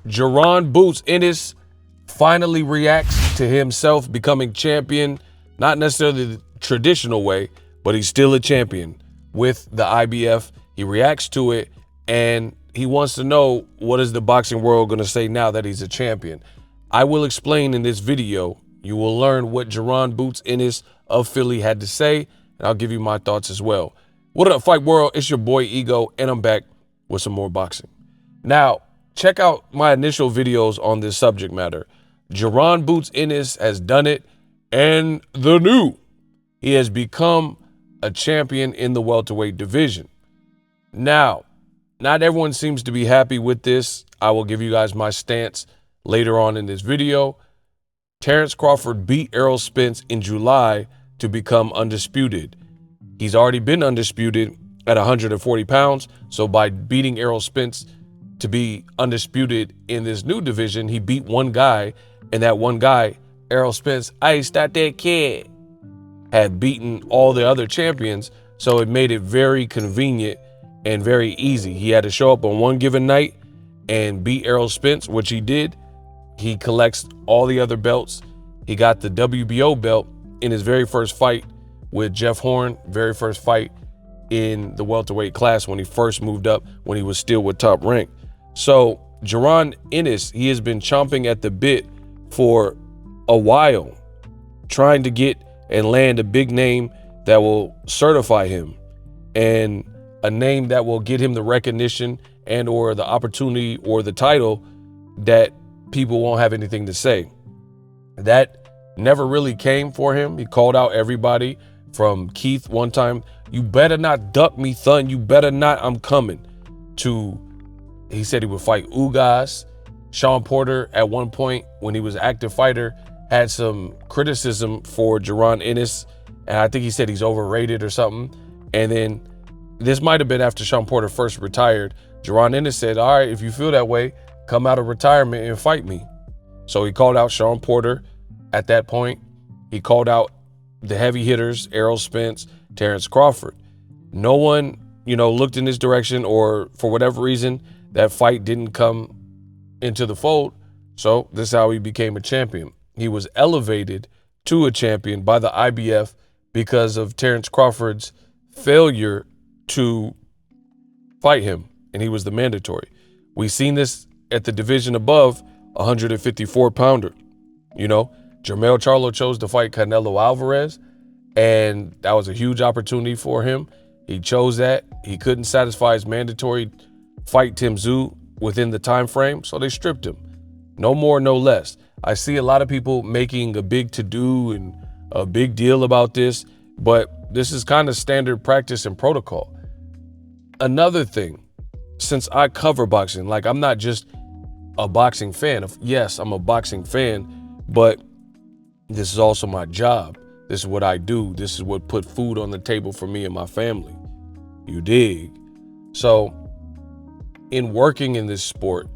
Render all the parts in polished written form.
Jaron Boots Ennis finally reacts to himself becoming champion, not necessarily the traditional way, but he's still a champion with the IBF. He reacts to it, and he wants to know, what is the boxing world going to say now that he's a champion? I will explain in this video. You will learn what Jaron Boots Ennis of Philly had to say, and I'll give you my thoughts as well. What up, Fight World? It's your boy Ego, and I'm back with some more boxing. Now, check out my initial videos on this subject matter. Jaron Boots Ennis has done it, and the new. He has become a champion in the welterweight division. Now, not everyone seems to be happy with this. I will give you guys my stance later on in this video. Terence Crawford beat Errol Spence in July to become undisputed. He's already been undisputed at 140 pounds. So by beating Errol Spence to be undisputed in this new division, he beat one guy, and that one guy, Errol Spence, iced out that kid, had beaten all the other champions. So it made it very convenient and very easy. He had to show up on one given night and beat Errol Spence, which he did. He collects all the other belts. He got the WBO belt in his very first fight with Jeff Horn, very first fight in the welterweight class when he first moved up, when he was still with Top Rank. So Jaron Ennis, he has been chomping at the bit for a while, trying to get and land a big name that will certify him, and a name that will get him the recognition and or the opportunity or the title that people won't have anything to say. That never really came for him. He called out everybody from Keith one time, "You better not duck me, son. You better not, I'm coming," to, he said he would fight Ugas. Sean Porter at one point, when he was active fighter, had some criticism for Jaron Ennis, and I think he said he's overrated or something. And then this might have been after Sean Porter first retired. Jaron Ennis said, "All right, if you feel that way, come out of retirement and fight me." So he called out Sean Porter at that point. He called out the heavy hitters, Errol Spence, Terence Crawford. No one, looked in this direction, or for whatever reason, that fight didn't come into the fold. So this is how he became a champion. He was elevated to a champion by the IBF because of Terence Crawford's failure to fight him, and he was the mandatory. We've seen this at the division above, 154 pounder. Jermell Charlo chose to fight Canelo Alvarez, and that was a huge opportunity for him. He chose that. He couldn't satisfy his mandatory fight Tim Tszyu within the time frame, so they stripped him. No more, no less. I see a lot of people making a big to-do and a big deal about this, but this is kind of standard practice and protocol. Another thing, since I cover boxing, like, I'm not just a boxing fan. Yes, I'm a boxing fan, but this is also my job. This is what I do. This is what put food on the table for me and my family. You dig? So in working in this sport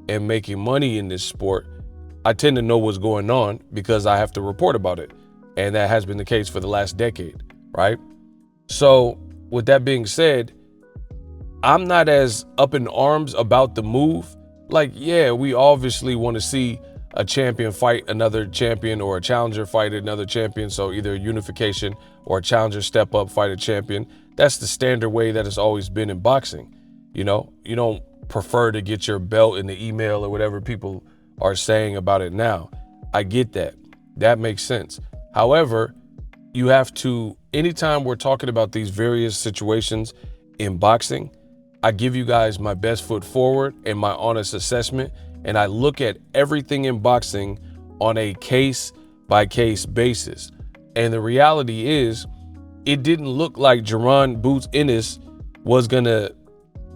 and making money in this sport, I tend to know what's going on because I have to report about it. And that has been the case for the last decade, right? So with that being said, I'm not as up in arms about the move. Like, yeah, we obviously want to see a champion fight another champion, or a challenger fight another champion. So either a unification or a challenger step up, fight a champion. That's the standard way that it's always been in boxing. You don't prefer to get your belt in the email or whatever people are saying about it now. I get that. That makes sense. However, you have to, anytime we're talking about these various situations in boxing, I give you guys my best foot forward and my honest assessment, and I look at everything in boxing on a case-by-case basis. And the reality is, it didn't look like Jaron Boots Ennis was gonna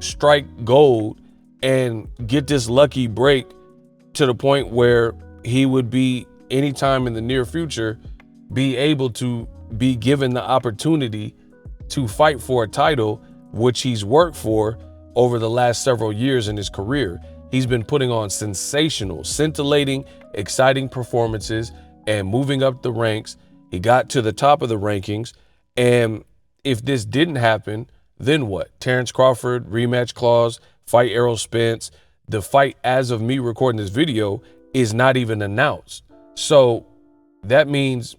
strike gold and get this lucky break to the point where he would be, anytime in the near future, be able to be given the opportunity to fight for a title, which he's worked for over the last several years in his career. He's been putting on sensational, scintillating, exciting performances and moving up the ranks. He got to the top of the rankings. And if this didn't happen, then what? Terence Crawford, rematch clause, fight Errol Spence, the fight, as of me recording this video, is not even announced. So that means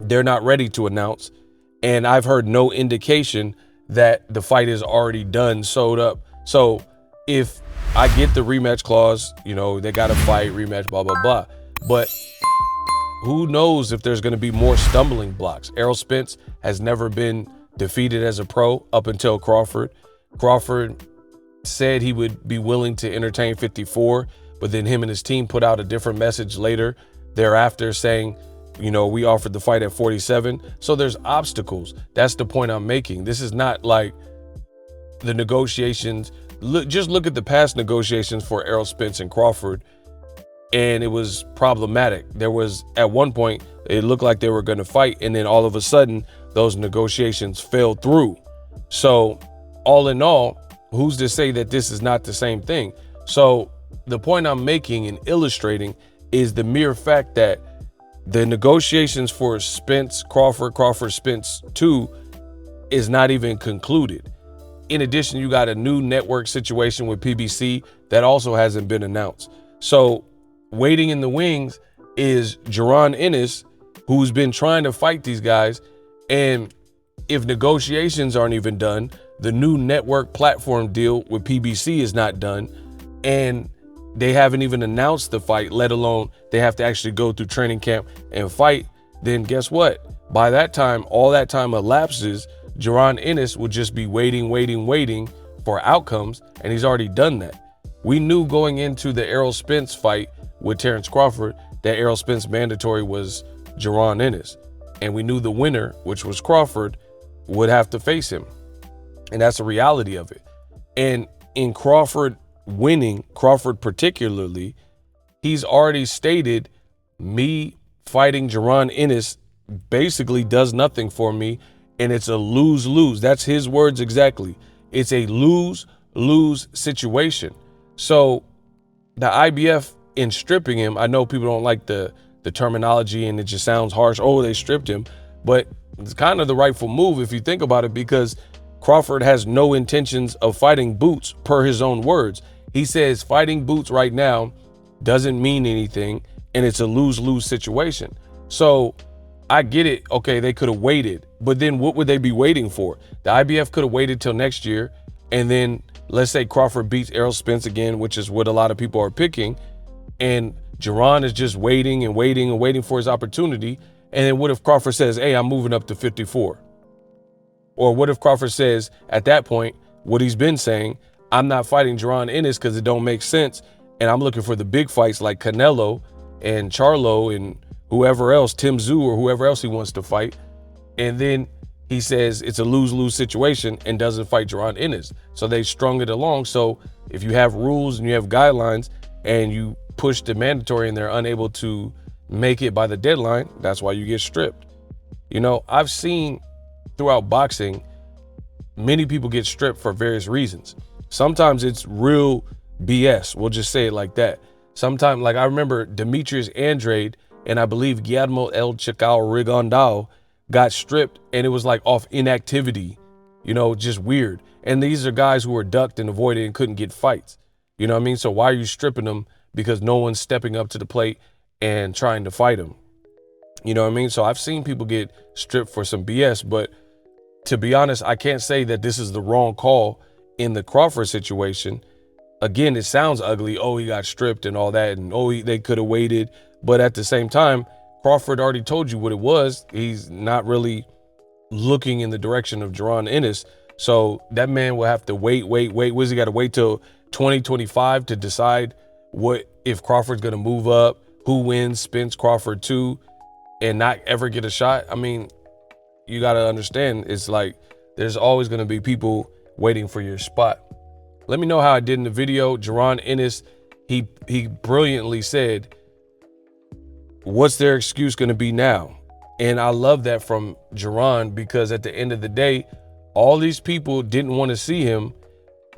they're not ready to announce. And I've heard no indication that the fight is already done, sold up. So if I get the rematch clause, you know, they got to fight, rematch, blah, blah, blah. But who knows if there's going to be more stumbling blocks. Errol Spence has never been defeated as a pro up until Crawford. Crawford said he would be willing to entertain 54, but then him and his team put out a different message later thereafter saying, you know, we offered the fight at 47. So there's obstacles. That's the point I'm making. This is not like the negotiations. Just look at the past negotiations for Errol Spence and Crawford, and it was problematic. There was, at one point, it looked like they were going to fight, and then all of a sudden, those negotiations fell through. So all in all, who's to say that this is not the same thing? So the point I'm making and illustrating is the mere fact that the negotiations for Spence, Crawford, Spence 2 is not even concluded. In addition, you got a new network situation with PBC that also hasn't been announced. So waiting in the wings is Jaron Ennis, who's been trying to fight these guys. And if negotiations aren't even done, the new network platform deal with PBC is not done, and they haven't even announced the fight, let alone they have to actually go through training camp and fight, then guess what? By that time, all that time elapses, Jaron Ennis will just be waiting for outcomes, and he's already done that. We knew going into the Errol Spence fight with Terence Crawford that Errol Spence mandatory was Jaron Ennis, and we knew the winner, which was Crawford, would have to face him. And that's the reality of it. And in Crawford winning, Crawford particularly, he's already stated, me fighting Jaron Ennis basically does nothing for me, and it's a lose-lose. That's his words exactly. It's a lose-lose situation. So the IBF, in stripping him, I know people don't like the terminology and it just sounds harsh. Oh, they stripped him. But it's kind of the rightful move if you think about it, because Crawford has no intentions of fighting Boots, per his own words. He says fighting Boots right now doesn't mean anything, and it's a lose-lose situation. So I get it. Okay, they could have waited, but then what would they be waiting for? The IBF could have waited till next year, and then let's say Crawford beats Errol Spence again, which is what a lot of people are picking, and Jaron is just waiting and waiting for his opportunity. And then what if Crawford says, hey, I'm moving up to 54? Or what if Crawford says at that point, what he's been saying, I'm not fighting Jaron Ennis because it don't make sense, and I'm looking for the big fights like Canelo and Charlo and whoever else, Tim Tszyu or whoever else he wants to fight. And then he says it's a lose-lose situation and doesn't fight Jaron Ennis. So they strung it along. So if you have rules and you have guidelines and you push the mandatory and they're unable to make it by the deadline, that's why you get stripped. You know, I've seen throughout boxing, many people get stripped for various reasons. Sometimes it's real BS. We'll just say it like that. Sometimes, like I remember Demetrius Andrade and I believe Guillermo El Chacao Rigondao got stripped, and it was like off inactivity, you know, just weird. And these are guys who were ducked and avoided and couldn't get fights. You know what I mean? So why are you stripping them? Because no one's stepping up to the plate and trying to fight them. You know what I mean? So I've seen people get stripped for some BS, but to be honest, I can't say that this is the wrong call in the Crawford situation. Again, it sounds ugly. Oh, he got stripped and all that, and oh, they could have waited. But at the same time, Crawford already told you what it was. He's not really looking in the direction of Jaron Ennis. So that man will have to wait. What does he got to wait till 2025 to decide what, if Crawford's going to move up, who wins Spence Crawford 2 and not ever get a shot? I mean, you got to understand, it's like there's always going to be people waiting for your spot. Let me know how I did in the video. Jaron Ennis, he brilliantly said, what's their excuse going to be now? And I love that from Jaron, because at the end of the day, all these people didn't want to see him.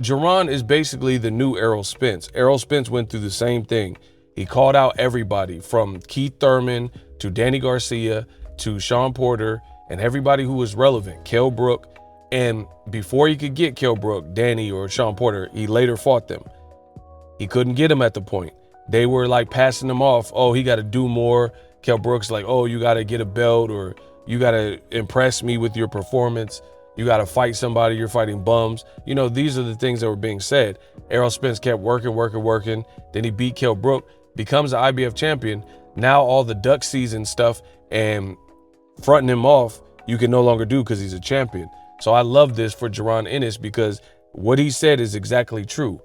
Jaron is basically the new Errol Spence. Errol Spence went through the same thing. He called out everybody from Keith Thurman to Danny Garcia to Sean Porter and everybody who was relevant, Kell Brook. And before he could get Kell Brook, Danny or Sean Porter, he later fought them. He couldn't get him at the point. They were like passing him off. Oh, he got to do more. Kell Brooks like, oh, you got to get a belt, or you got to impress me with your performance. You got to fight somebody. You're fighting bums. You know, these are the things that were being said. Errol Spence kept working. Then he beat Kell Brook, becomes the IBF champion. Now all the duck season stuff and fronting him off, you can no longer do because he's a champion. So I love this for Jaron Ennis, because what he said is exactly true.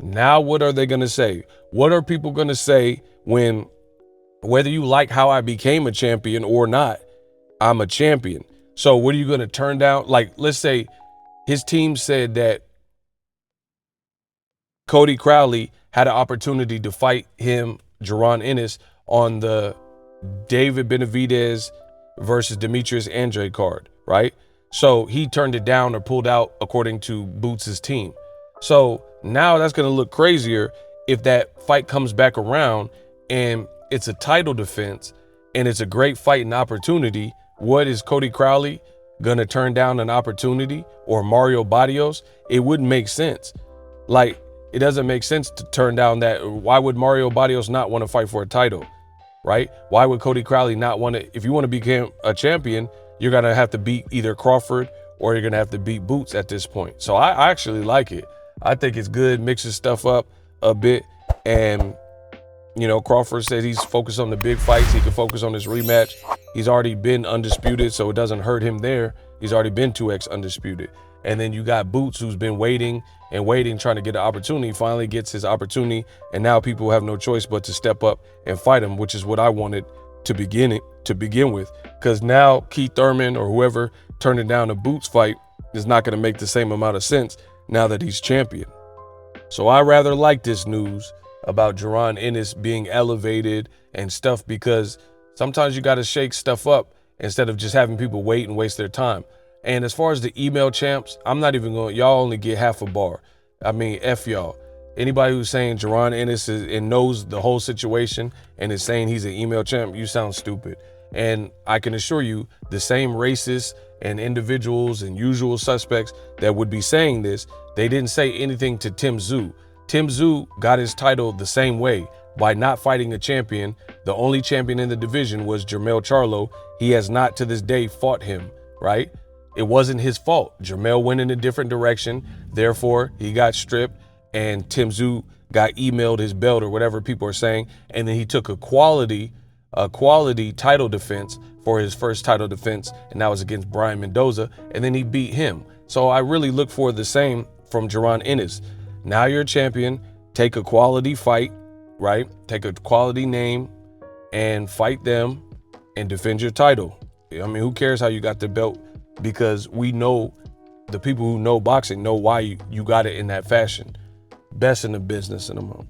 Now what are they going to say? What are people going to say when, whether you like how I became a champion or not, I'm a champion? So what are you going to turn down? Like, let's say his team said that Cody Crowley had an opportunity to fight him, Jaron Ennis, on the David Benavidez versus Demetrius Andrade card, right? So he turned it down or pulled out according to Boots' team. So now that's going to look crazier if that fight comes back around and it's a title defense and it's a great fight and opportunity. What is Cody Crowley going to turn down an opportunity, or Mario Barrios? It wouldn't make sense. Like, it doesn't make sense to turn down that. Why would Mario Barrios not want to fight for a title, right? Why would Cody Crowley not want to? If you want to become a champion, you're going to have to beat either Crawford or you're going to have to beat Boots at this point. So I actually like it. I think it's good, mixes stuff up a bit. And, you know, Crawford said he's focused on the big fights. He can focus on this rematch. He's already been undisputed, so it doesn't hurt him there. He's already been 2x undisputed. And then you got Boots, who's been waiting, trying to get an opportunity, finally gets his opportunity. And now people have no choice but to step up and fight him, which is what I wanted to begin with. Because now Keith Thurman or whoever turning down a Boots fight is not going to make the same amount of sense now that he's champion. So I rather like this news about Jaron Ennis being elevated and stuff, because sometimes you got to shake stuff up instead of just having people wait and waste their time. And as far as the email champs, I'm not even going, y'all only get half a bar. I mean, F y'all. Anybody who's saying Jaron Ennis and knows the whole situation and is saying he's an email champ, you sound stupid. And I can assure you, the same racists and individuals and usual suspects that would be saying this, they didn't say anything to Tim Tszyu. Tim Tszyu got his title the same way, by not fighting a champion. The only champion in the division was Jermell Charlo. He has not to this day fought him, right? It wasn't his fault. Jermell went in a different direction. Therefore, he got stripped, and Tim Tszyu got emailed his belt, or whatever people are saying. And then he took a quality title defense for his first title defense, and that was against Brian Mendoza. And then he beat him. So I really look for the same from Jaron Ennis. Now you're a champion. Take a quality fight, right? Take a quality name and fight them and defend your title. I mean, who cares how you got the belt? Because we know, the people who know boxing know why you got it in that fashion. Best in the business in a moment.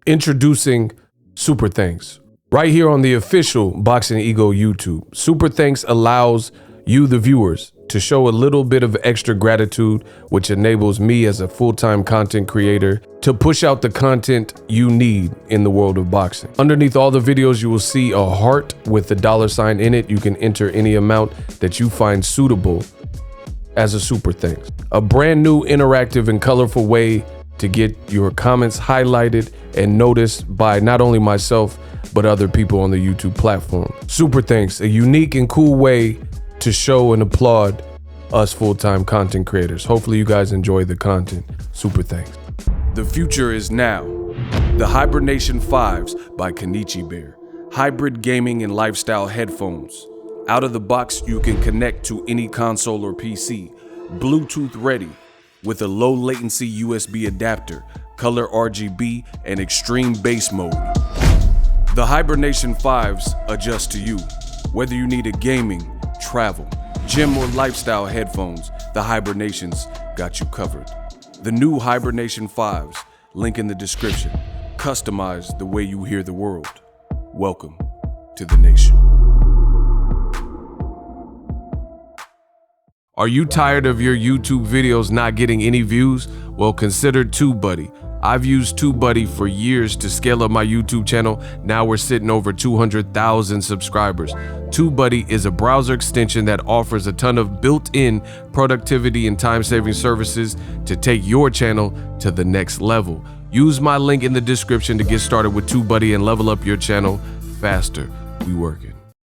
Introducing Super Thanks. Right here on the official Boxingego YouTube. Super Thanks allows you, the viewers, to show a little bit of extra gratitude, which enables me as a full-time content creator to push out the content you need in the world of boxing. Underneath all the videos, you will see a heart with the $sign in it. You can enter any amount that you find suitable as a super thanks. A brand new, interactive, and colorful way to get your comments highlighted and noticed by not only myself, but other people on the YouTube platform. Super thanks, a unique and cool way to show and applaud us full-time content creators. Hopefully you guys enjoy the content. Super thanks. The future is now. The Hibernation 5s by Kenichi Bear. Hybrid gaming and lifestyle headphones. Out of the box, you can connect to any console or PC. Bluetooth ready with a low latency USB adapter, color RGB, and extreme bass mode. The Hibernation 5s adjust to you. Whether you need a gaming, travel, gym, or lifestyle headphones, the Hibernations got you covered. The new Hibernation 5s, link in the description. Customize the way you hear the world. Welcome to the nation. Are you tired of your YouTube videos not getting any views? Well, consider TubeBuddy. I've used TubeBuddy for years to scale up my YouTube channel. Now we're sitting over 200,000 subscribers. TubeBuddy is a browser extension that offers a ton of built-in productivity and time-saving services to take your channel to the next level. Use my link in the description to get started with TubeBuddy and level up your channel faster. We working.